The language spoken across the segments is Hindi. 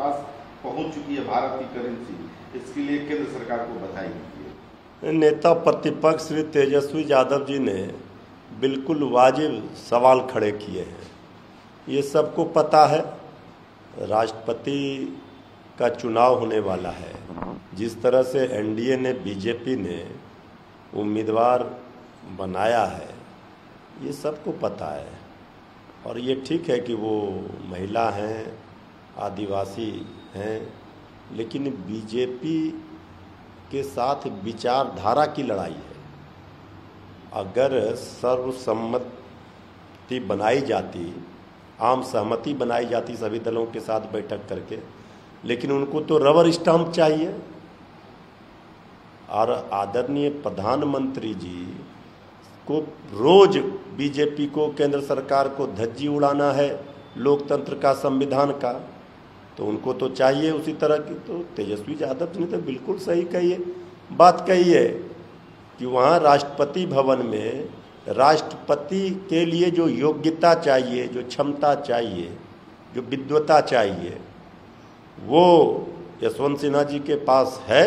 पास पहुंच चुकी है भारत की करेंसी, इसके लिए केंद्र सरकार को बधाई दीजिए। नेता प्रतिपक्ष श्री तेजस्वी यादव जी ने बिल्कुल वाजिब सवाल खड़े किए हैं। ये सबको पता है, राष्ट्रपति का चुनाव होने वाला है। जिस तरह से एनडीए ने, बीजेपी ने उम्मीदवार बनाया है, ये सबको पता है। और ये ठीक है कि वो महिला हैं, आदिवासी हैं, लेकिन बीजेपी के साथ विचारधारा की लड़ाई है। अगर सर्वसम्मति बनाई जाती, आम सहमति बनाई जाती सभी दलों के साथ बैठक करके, लेकिन उनको तो रबर स्टाम्प चाहिए। और आदरणीय प्रधानमंत्री जी को रोज बीजेपी को, केंद्र सरकार को धज्जी उड़ाना है लोकतंत्र का, संविधान का, तो उनको तो चाहिए उसी तरह की। तो तेजस्वी यादव जी ने तो बिल्कुल सही बात कही है कि वहाँ राष्ट्रपति भवन में राष्ट्रपति के लिए जो योग्यता चाहिए, जो क्षमता चाहिए, जो विद्वता चाहिए, वो यशवंत सिन्हा जी के पास है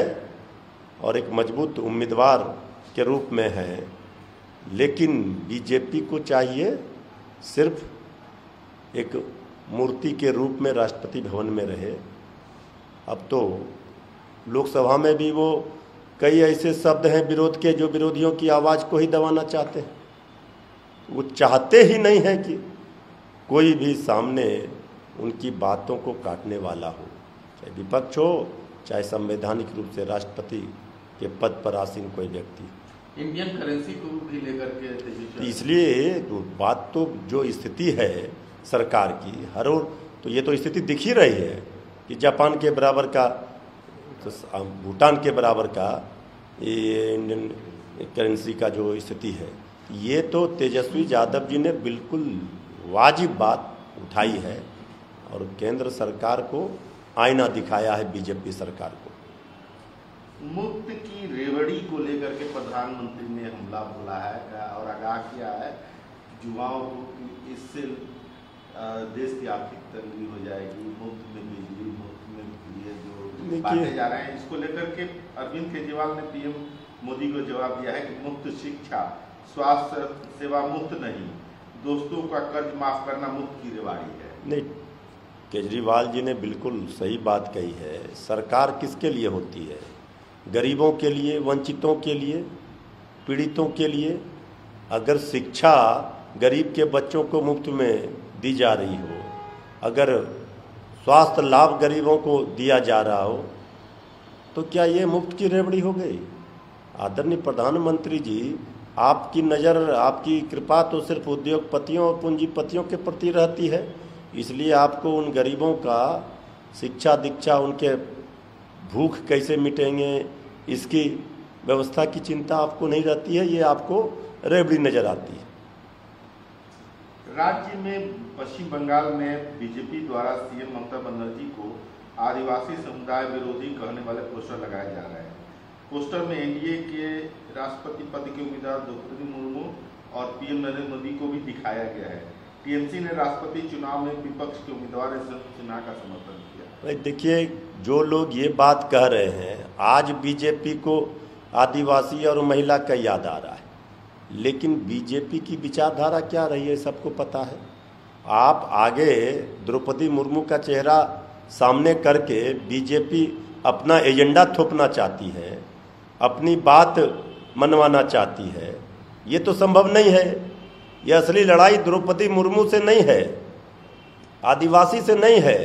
और एक मजबूत उम्मीदवार के रूप में है। लेकिन बीजेपी को चाहिए सिर्फ एक मूर्ति के रूप में राष्ट्रपति भवन में रहे। अब तो लोकसभा में भी वो कई ऐसे शब्द हैं विरोध के, जो विरोधियों की आवाज़ को ही दबाना चाहते हैं। वो चाहते ही नहीं है कि कोई भी सामने उनकी बातों को काटने वाला हो, चाहे विपक्ष हो, चाहे संवैधानिक रूप से राष्ट्रपति के पद पर आसीन कोई व्यक्ति। इंडियन करेंसी को भी लेकर के इसलिए तो बात, तो जो स्थिति है सरकार की हर ओर, तो ये तो स्थिति दिख ही रही है कि जापान के बराबर का, तो भूटान के बराबर का ये इंडियन करेंसी का जो स्थिति है, ये तो तेजस्वी यादव जी ने बिल्कुल वाजिब बात उठाई है और केंद्र सरकार को आईना दिखाया है बीजेपी सरकार को। मुफ्त की रेवड़ी को लेकर के प्रधानमंत्री ने हमला बोला है और आगाह किया है युवाओं को कि इससे देश की आर्थिक तंगी हो जाएगी। मुफ्त में बिजली, मुफ्त में ये जो बांटे जा रहे हैं, इसको लेकर के अरविंद केजरीवाल ने पीएम मोदी को जवाब दिया है कि मुफ्त शिक्षा, स्वास्थ्य सेवा मुफ्त नहीं, दोस्तों का कर्ज माफ करना मुफ्त की रेवाड़ी है। नहीं, केजरीवाल जी ने बिल्कुल सही बात कही है। सरकार किसके लिए होती है? गरीबों के लिए, वंचितों के लिए, पीड़ितों के लिए। अगर शिक्षा गरीब के बच्चों को मुफ्त में दी जा रही हो, अगर स्वास्थ्य लाभ गरीबों को दिया जा रहा हो, तो क्या ये मुफ्त की रेवड़ी हो गई? आदरणीय प्रधानमंत्री जी, आपकी नज़र, आपकी कृपा तो सिर्फ उद्योगपतियों और पूंजीपतियों के प्रति रहती है, इसलिए आपको उन गरीबों का शिक्षा दीक्षा, उनके भूख कैसे मिटेंगे, इसकी व्यवस्था की चिंता आपको नहीं रहती है, ये आपको रेवड़ी नज़र आती है। राज्य में पश्चिम बंगाल में बीजेपी द्वारा सीएम ममता बनर्जी को आदिवासी समुदाय विरोधी कहने वाले पोस्टर लगाए जा रहे हैं। पोस्टर में एनडीए के राष्ट्रपति पद के उम्मीदवार द्रौपदी मुर्मू और पीएम नरेंद्र मोदी को भी दिखाया गया है। टीएमसी ने राष्ट्रपति चुनाव में विपक्ष के उम्मीदवार यशवंत सिन्हा का समर्थन किया। देखिए, जो लोग ये बात कह रहे हैं, आज बीजेपी को आदिवासी और महिला का याद आ रहा है, लेकिन बीजेपी की विचारधारा क्या रही है सबको पता है। आप आगे द्रौपदी मुर्मू का चेहरा सामने करके बीजेपी अपना एजेंडा थोपना चाहती है, अपनी बात मनवाना चाहती है, ये तो संभव नहीं है। ये असली लड़ाई द्रौपदी मुर्मू से नहीं है, आदिवासी से नहीं है,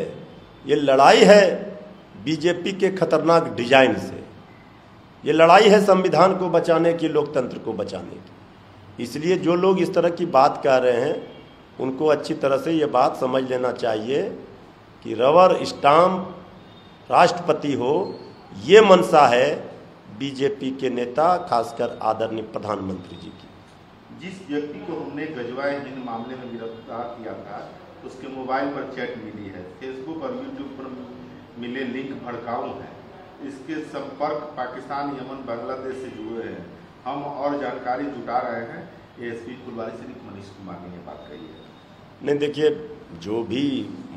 ये लड़ाई है बीजेपी के खतरनाक डिजाइन से। ये लड़ाई है संविधान को बचाने की, लोकतंत्र को बचाने की। इसलिए जो लोग इस तरह की बात कह रहे हैं, उनको अच्छी तरह से ये बात समझ लेना चाहिए कि रबर स्टाम्प राष्ट्रपति हो, ये मंशा है बीजेपी के नेता, खासकर आदरणीय प्रधानमंत्री जी की। जिस व्यक्ति को हमने गजवाए हिंद मामले में गिरफ्तार किया था, उसके मोबाइल पर चैट मिली है। फेसबुक और यूट्यूब पर मिले लिंक भड़काऊ हैं। इसके संपर्क पाकिस्तान, यमन, बांग्लादेश से जुड़े हैं। हम और जानकारी जुटा रहे हैं। एएसपी फुलवारी से मनीष कुमार ने ये बात कही है। नहीं, देखिए, जो भी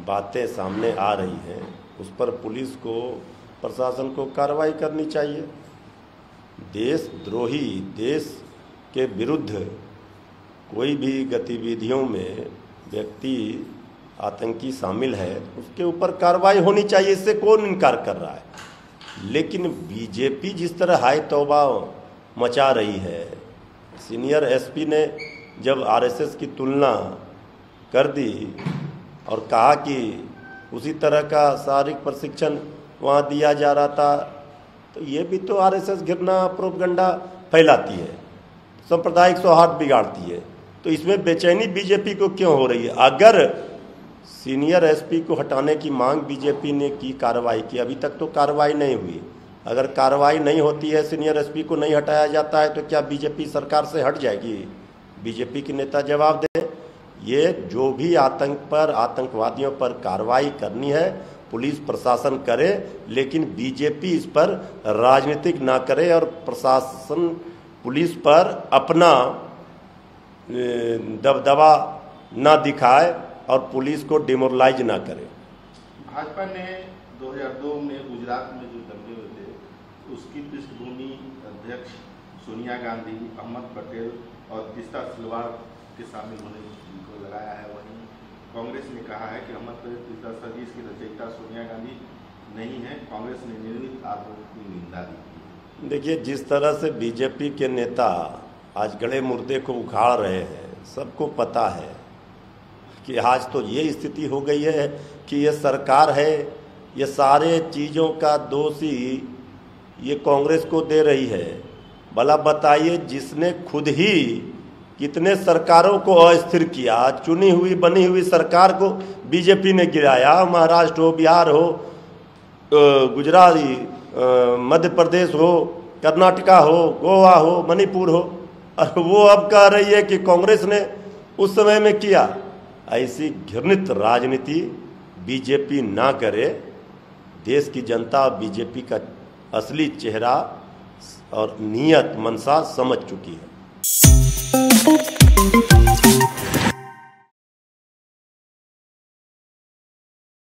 बातें सामने आ रही हैं, उस पर पुलिस को, प्रशासन को कार्रवाई करनी चाहिए। देशद्रोही, देश के विरुद्ध कोई भी गतिविधियों में व्यक्ति आतंकी शामिल है, उसके ऊपर कार्रवाई होनी चाहिए, इससे कौन इनकार कर रहा है। लेकिन बीजेपी जिस तरह हाय तौबा मचा रही है, सीनियर एसपी ने जब आरएसएस की तुलना कर दी और कहा कि उसी तरह का शारीरिक प्रशिक्षण वहाँ दिया जा रहा था, तो ये भी तो आरएसएस घृणा प्रोपगंडा फैलाती है, सांप्रदायिक सौहार्द बिगाड़ती है। तो इसमें बेचैनी बीजेपी को क्यों हो रही है? अगर सीनियर एसपी को हटाने की मांग बीजेपी ने की, कार्रवाई की, अभी तक तो कार्रवाई नहीं हुई। अगर कार्रवाई नहीं होती है, सीनियर एसपी को नहीं हटाया जाता है, तो क्या बीजेपी सरकार से हट जाएगी? बीजेपी के नेता जवाब दें। ये जो भी आतंक पर, आतंकवादियों पर कार्रवाई करनी है पुलिस प्रशासन करे, लेकिन बीजेपी इस पर राजनीतिक ना करे और प्रशासन पुलिस पर अपना दबदबा ना दिखाए और पुलिस को डिमोरलाइज ना करे। भाजपा ने 2002 में गुजरात में जो दंगे हुए थे, उसकी पृष्ठभूमि अध्यक्ष सोनिया गांधी, अहमद पटेल और तीस्ता सिलवार के शामिल होने को लगाया है। वहीं कांग्रेस ने कहा है कि अहमद पटेल तीस्ता सदीश की रचयिता सोनिया गांधी नहीं है। कांग्रेस ने निर्मित आरोप की निंदा दी। देखिए, जिस तरह से बीजेपी के नेता आज गड़े मुर्दे को उखाड़ रहे हैं, सबको पता है कि आज तो ये स्थिति हो गई है कि ये सरकार है, ये सारे चीज़ों का दोषी ये कांग्रेस को दे रही है। भला बताइए, जिसने खुद ही कितने सरकारों को अस्थिर किया, चुनी हुई बनी हुई सरकार को बीजेपी ने गिराया, महाराष्ट्र हो, बिहार हो, गुजरात, मध्य प्रदेश हो, कर्नाटका हो, गोवा हो, मणिपुर हो, और वो अब कह रही है कि कांग्रेस ने उस समय में किया। ऐसी घृणित राजनीति बीजेपी ना करे। देश की जनता बीजेपी का असली चेहरा और नियत मंशा समझ चुकी है।